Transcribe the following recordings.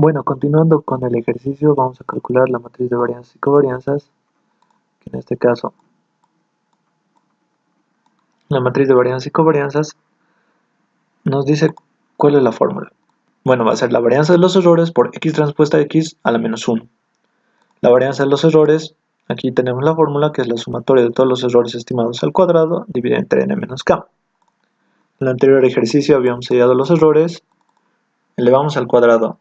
Bueno, continuando con el ejercicio, vamos a calcular la matriz de varianzas y covarianzas, que en este caso, la matriz de varianzas y covarianzas nos dice cuál es la fórmula. Bueno, va a ser la varianza de los errores por x transpuesta x a la menos 1. La varianza de los errores, aquí tenemos la fórmula que es la sumatoria de todos los errores estimados al cuadrado dividida entre n menos k. En el anterior ejercicio habíamos hallado los errores, elevamos al cuadrado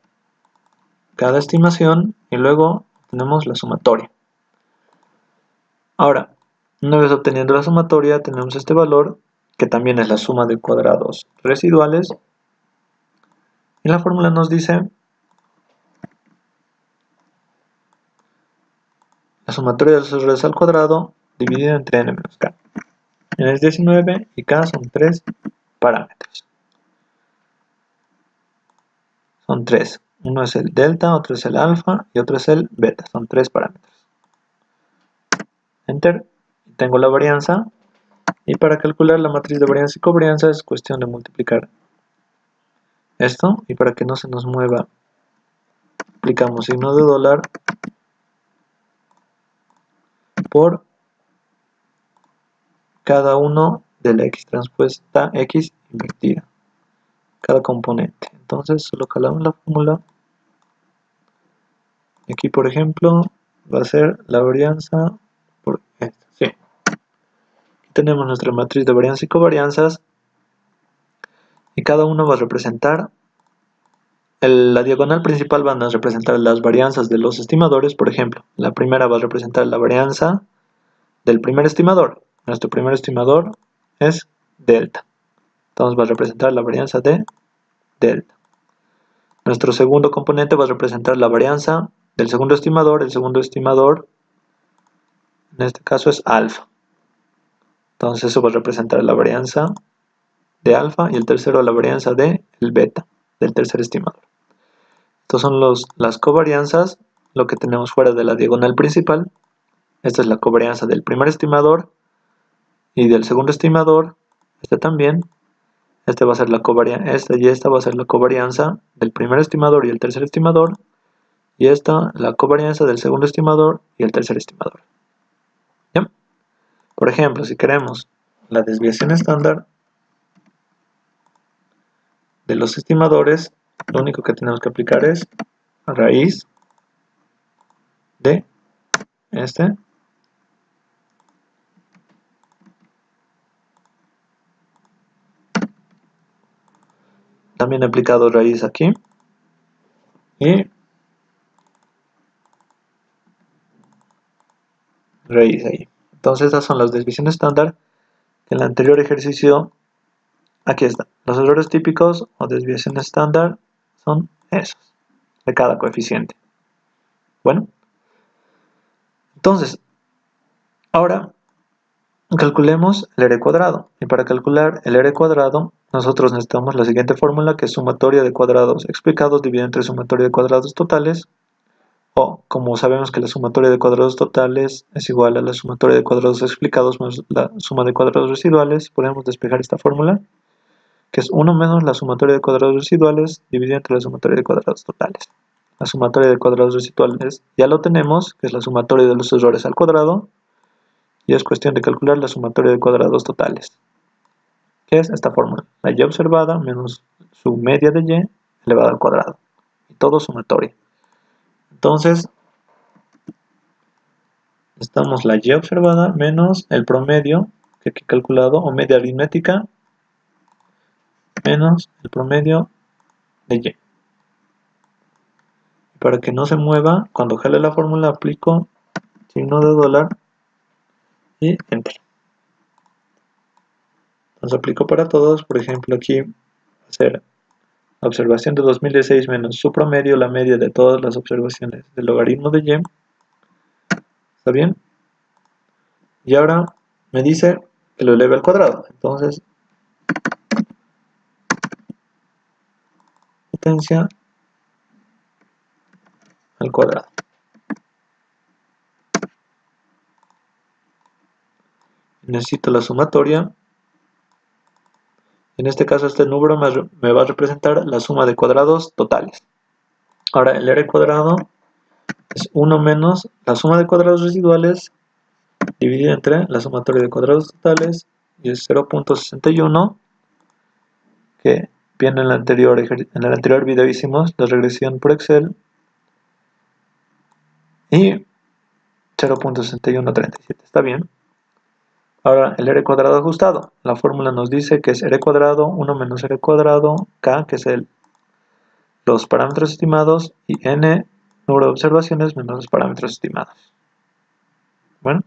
cada estimación y luego tenemos la sumatoria. Ahora, una vez obteniendo la sumatoria, tenemos este valor, que también es la suma de cuadrados residuales, y la fórmula nos dice la sumatoria de los errores al cuadrado dividida entre n menos k. N es 19 y k son 3 parámetros. Son 3. Uno es el delta, otro es el alfa y otro es el beta. Son 3 parámetros. Enter. Tengo la varianza. Y para calcular la matriz de varianza y covarianza es cuestión de multiplicar esto. Y para que no se nos mueva, aplicamos signo de dólar por cada uno de la x transpuesta x invertida. Cada componente. Entonces solo calamos la fórmula. Aquí, por ejemplo, va a ser la varianza por esta. Sí. Aquí tenemos nuestra matriz de varianza y covarianzas. Y cada uno va a representar, la diagonal principal van a representar las varianzas de los estimadores. Por ejemplo, la primera va a representar la varianza del primer estimador. Nuestro primer estimador es delta. Entonces va a representar la varianza de delta. Nuestro segundo componente va a representar la varianza del segundo estimador. El segundo estimador, en este caso, es alfa. Entonces eso va a representar la varianza de alfa y el tercero la varianza de el beta, del tercer estimador. Estos son las covarianzas, lo que tenemos fuera de la diagonal principal. Esta es la covarianza del primer estimador y del segundo estimador. Este también. Esta va a ser la covarianza, esta va a ser la covarianza del primer estimador y el tercer estimador. Y esta la covarianza del segundo estimador y el tercer estimador. ¿Bien? Por ejemplo, si queremos la desviación estándar de los estimadores, lo único que tenemos que aplicar es raíz de este también he aplicado raíz aquí y raíz ahí. Entonces estas son las desviaciones estándar que en el anterior ejercicio, aquí están. Los errores típicos o desviación estándar son esos de cada coeficiente. Bueno, entonces ahora calculemos el r cuadrado. Y para calcular el r cuadrado nosotros necesitamos la siguiente fórmula, que es sumatoria de cuadrados explicados dividido entre sumatoria de cuadrados totales. O, como sabemos que la sumatoria de cuadrados totales es igual a la sumatoria de cuadrados explicados más la suma de cuadrados residuales, podemos despejar esta fórmula, que es 1 menos la sumatoria de cuadrados residuales dividida entre la sumatoria de cuadrados totales. La sumatoria de cuadrados residuales ya lo tenemos, que es la sumatoria de los errores al cuadrado, y es cuestión de calcular la sumatoria de cuadrados totales, que es esta fórmula, la y observada menos su media de y elevada al cuadrado, y todo sumatoria. Entonces, necesitamos la y observada menos el promedio, que aquí he calculado, o media aritmética, menos el promedio de y. Para que no se mueva, cuando jale la fórmula aplico signo de dólar y enter. Entonces aplico para todos. Por ejemplo, aquí va a ser la observación de 2016 menos su promedio, la media de todas las observaciones del logaritmo de y. ¿Está bien? Y ahora me dice que lo eleve al cuadrado. Entonces, potencia al cuadrado. Necesito la sumatoria. En este caso este número me va a representar la suma de cuadrados totales. Ahora el R cuadrado es 1 menos la suma de cuadrados residuales dividida entre la sumatoria de cuadrados totales, y es 0.61, que viene en el anterior video hicimos la regresión por Excel, y 0.6137, está bien. Ahora el R cuadrado ajustado, la fórmula nos dice que es R cuadrado 1 menos R cuadrado K, que es los parámetros estimados, y N número de observaciones menos los parámetros estimados. Bueno,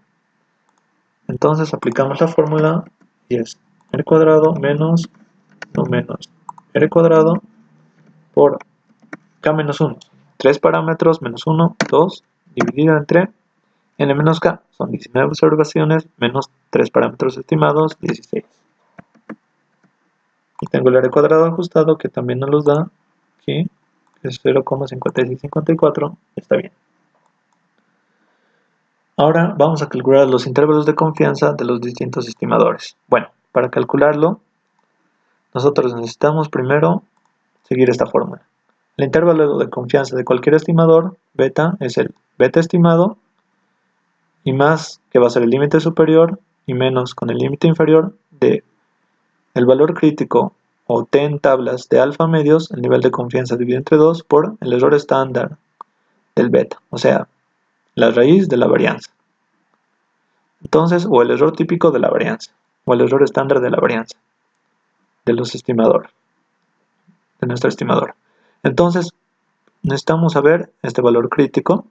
entonces aplicamos la fórmula y es R cuadrado menos 1 menos R cuadrado por K menos 1, 3 parámetros menos 1, 2, dividido entre N menos K, son 19 observaciones menos 3 parámetros estimados, 16. Y tengo el R cuadrado ajustado, que también nos los da aquí, que es 0,5654, está bien. Ahora vamos a calcular los intervalos de confianza de los distintos estimadores. Bueno, para calcularlo, nosotros necesitamos primero seguir esta fórmula. El intervalo de confianza de cualquier estimador, beta, es el beta estimado, y más, que va a ser el límite superior, y menos con el límite inferior de el valor crítico, o t en tablas de alfa medios, el nivel de confianza dividido entre 2, por el error estándar del beta, o sea, la raíz de la varianza. Entonces, o el error típico de la varianza, o el error estándar de la varianza de los estimadores, de nuestro estimador. Entonces, necesitamos saber este valor crítico.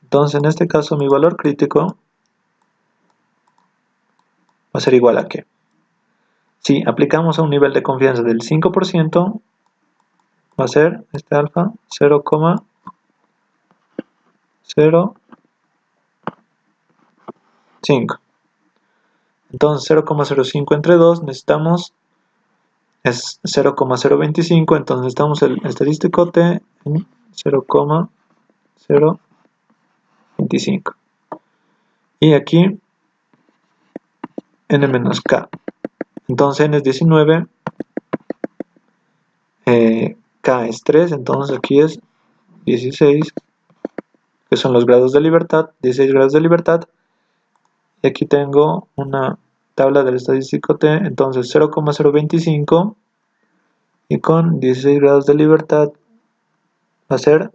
Entonces, en este caso, mi valor crítico va a ser igual a ¿qué? Si aplicamos a un nivel de confianza del 5%, va a ser este alfa 0,05. Entonces 0,05 entre 2 necesitamos es 0,025, entonces necesitamos el estadístico t en 0,025. Y aquí n menos k. Entonces n es 19, k es 3, entonces aquí es 16, que son los grados de libertad, 16 grados de libertad. Y aquí tengo una tabla del estadístico t, entonces 0,025, y con 16 grados de libertad va a ser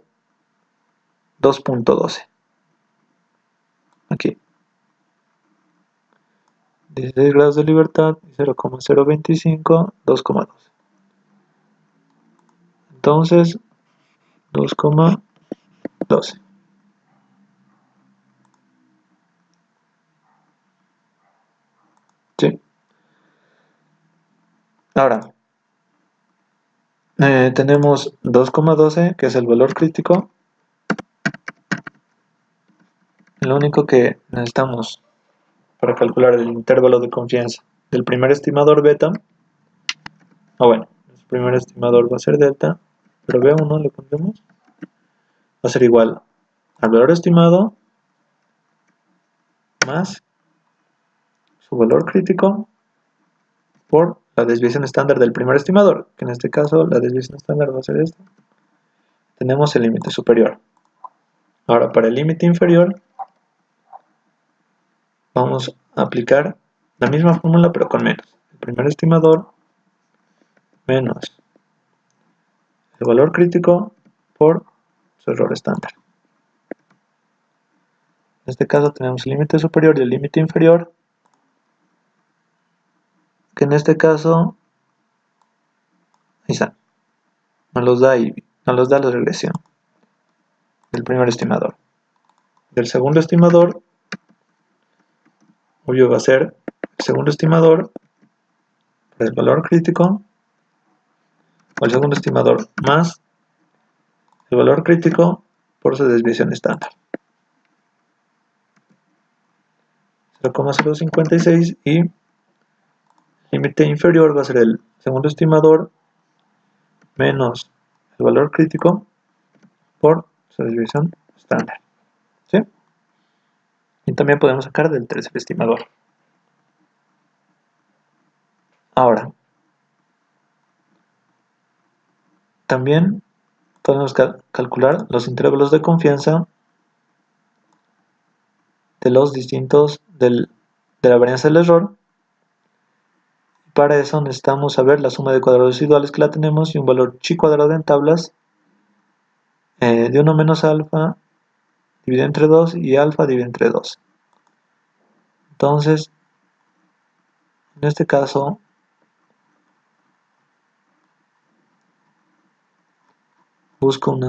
2.12. Aquí 16 grados de libertad, 0,025, 2,12. Entonces 2,12. ¿Sí? Ahora tenemos 2,12, que es el valor crítico. Lo único que necesitamos para calcular el intervalo de confianza del primer estimador beta, bueno, el primer estimador va a ser delta, pero B1 le pondremos, va a ser igual al valor estimado más su valor crítico por la desviación estándar del primer estimador, que en este caso la desviación estándar va a ser esta. Tenemos el límite superior. Ahora, para el límite inferior vamos a aplicar la misma fórmula pero con menos. El primer estimador menos el valor crítico por su error estándar. En este caso tenemos el límite superior y el límite inferior, que en este caso ahí está, nos los da la regresión del primer estimador. Del segundo estimador, obvio va a ser el segundo estimador por el valor crítico, o el segundo estimador más el valor crítico por su desviación estándar. 0,056, y el límite inferior va a ser el segundo estimador menos el valor crítico por su desviación estándar. ¿Sí? Y también podemos sacar del tercer estimador. Ahora, también Tenemos que calcular los intervalos de confianza de los distintos de la varianza del error. Para eso necesitamos saber la suma de cuadrados residuales que la tenemos y un valor chi cuadrado en tablas de 1 menos alfa dividido entre 2 y alfa dividido entre 2. Entonces, en este caso, busco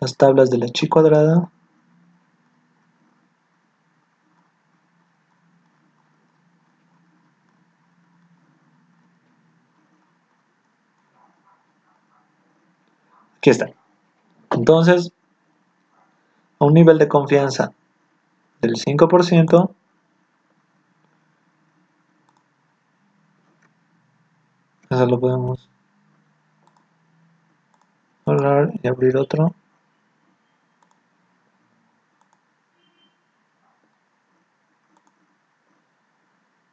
las tablas de la chi cuadrada. Aquí está. Entonces, a un nivel de confianza del 5%, eso lo podemos borrar y abrir otro.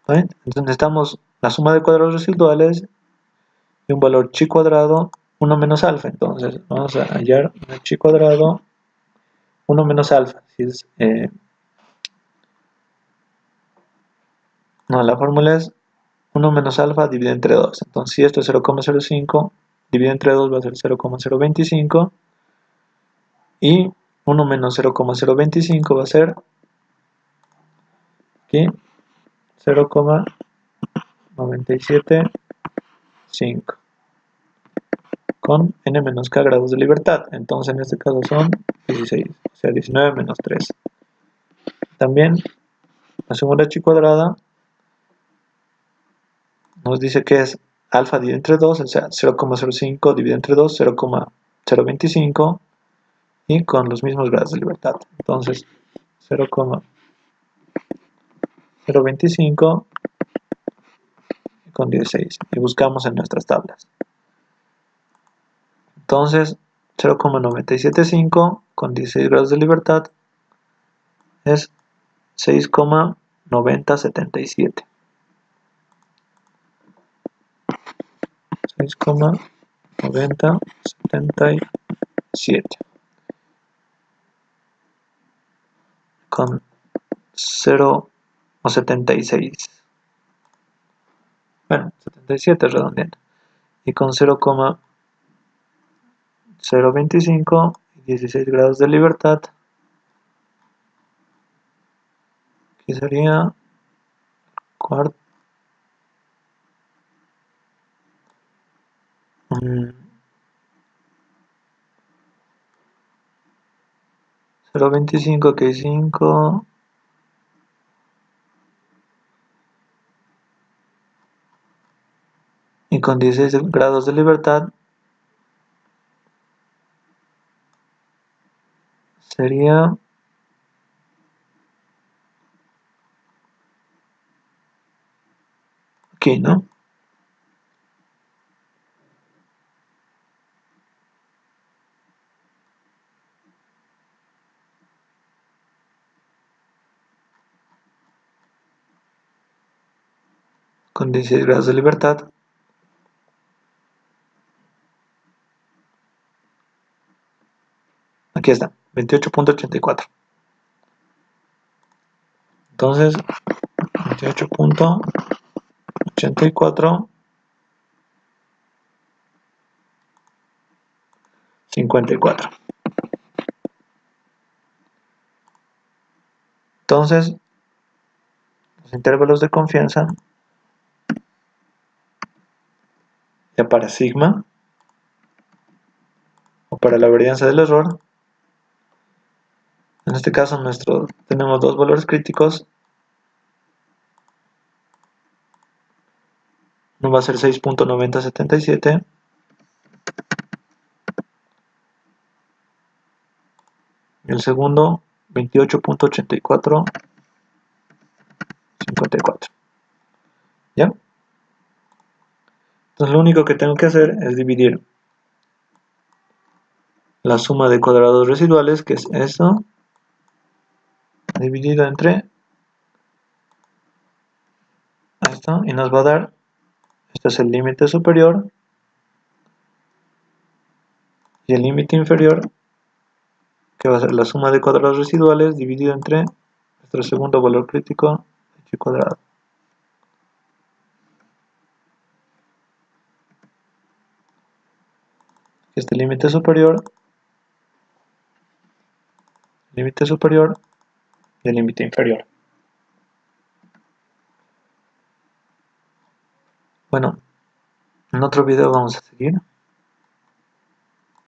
¿Ven? Entonces necesitamos la suma de cuadrados residuales y un valor chi cuadrado 1 menos alfa. Entonces vamos a hallar un chi cuadrado 1 menos alfa. Si es, no, la fórmula es 1 menos alfa dividido entre 2. Entonces si esto es 0,05 dividido entre 2 va a ser 0,025 y 1 menos 0,025 va a ser aquí 0,975 con n menos k grados de libertad. Entonces en este caso son 16, o sea 19 menos 3. También la suma de chi cuadrada nos dice que es alfa dividido entre 2, o sea 0,05 dividido entre 2, 0,025 y con los mismos grados de libertad. Entonces 0,025 con 16 y buscamos en nuestras tablas. Entonces 0,975 con 16 grados de libertad es 6,9077. 6,9077 con 0,76. Bueno, 77 redondeando. Y con 0,025 y 16 grados de libertad. Aquí sería cuarto. 0,25 que hay 5. Y con 16 grados de libertad sería aquí, ¿no? Con 16 grados de libertad. Aquí está, 28.84. Entonces, 28.84 54. Entonces, los intervalos de confianza ya para sigma o para la varianza del error, en este caso tenemos dos valores críticos. Uno va a ser 6.9077 y el segundo 28.8454. ¿Ya? Entonces lo único que tengo que hacer es dividir la suma de cuadrados residuales, que es esto, dividido entre esto, y nos va a dar Este es el límite superior. Y el límite inferior, que va a ser la suma de cuadrados residuales dividido entre nuestro segundo valor crítico de chi cuadrado. Este límite superior y el límite inferior. Bueno, en otro video vamos a seguir.